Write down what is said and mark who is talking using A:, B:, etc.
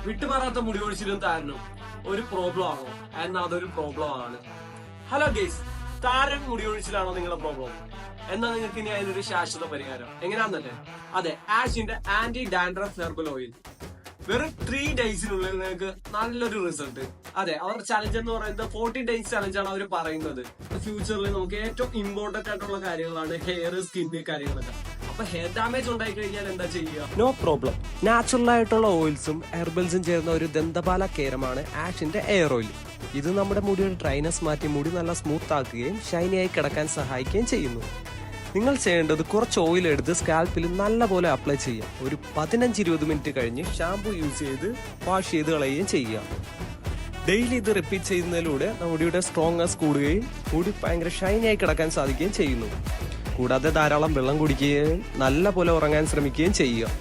A: വിട്ടുമാറാത്ത മുടി കൊഴിച്ചിലും താരനും ഒരു പ്രോബ്ലം ആണോ? എന്നാൽ അതൊരു പ്രോബ്ലം ആണ്. ഹലോ ഗൈസ്, താരൻ മുടി കൊഴിച്ചിലാണോ നിങ്ങളുടെ പ്രോബ്ലം? എന്നാൽ നിങ്ങൾക്ക് ഇനി അതിനൊരു ശാശ്വത പരിഹാരം എങ്ങനെയാണെന്നല്ലേ? അതെ, ആഷിന്റെ ആന്റി ഡാൻഡ്രഫ് ഹെർബൽ ഓയിൽ. വെറും 3 ഡേയ്സിനുള്ളിൽ നിങ്ങൾക്ക് നല്ലൊരു റിസൾട്ട്. അതെ, അവർ ചലഞ്ച് എന്ന് പറയുന്നത് 40 ഡേയ്സ് ചലഞ്ച് ആണ് അവർ പറയുന്നത്. ഫ്യൂച്ചറിൽ നമുക്ക് ഏറ്റവും ഇമ്പോർട്ടന്റ് ആയിട്ടുള്ള കാര്യങ്ങളാണ് ഹെയർ, സ്കിന്ന് കാര്യങ്ങളൊക്കെ. അപ്പൊ ഹെയർ ഡാമേജ് ഉണ്ടായി കഴിഞ്ഞാൽ എന്താ ചെയ്യുക? No problem. നാച്ചുറൽ ആയിട്ടുള്ള ഓയിൽസും ഹെർബൽസും ചേർന്ന ഒരു ദന്തപാല കേരമാണ് ആഷിന്റെ എയർ ഓയിൽ. ഇത് നമ്മുടെ മുടിയുടെ ഡ്രൈനസ് മാറ്റി മുടി നല്ല സ്മൂത്ത് ആക്കുകയും ഷൈനിയായി കിടക്കാൻ സഹായിക്കുകയും ചെയ്യുന്നു. നിങ്ങൾ ചെയ്യേണ്ടത് കുറച്ച് ഓയിൽ എടുത്ത് സ്കാൽപ്പിൽ നല്ലപോലെ അപ്ലൈ ചെയ്യാം. ഒരു 15-20 മിനിറ്റ് കഴിഞ്ഞ് ഷാംപൂ യൂസ് ചെയ്ത് വാഷ് ചെയ്ത് കളയുകയും ചെയ്യുക. ഡെയിലി ഇത് റിപ്പീറ്റ് ചെയ്യുന്നതിലൂടെ മുടിയുടെ സ്ട്രോങ്നെസ് കൂടുകയും മുടി ഭയങ്കര ഷൈനിയായി കിടക്കാൻ സാധിക്കുകയും ചെയ്യുന്നു. കൂടാതെ ധാരാളം വെള്ളം കുടിക്കുകയും നല്ലപോലെ ഉറങ്ങാൻ ശ്രമിക്കുകയും ചെയ്യുക.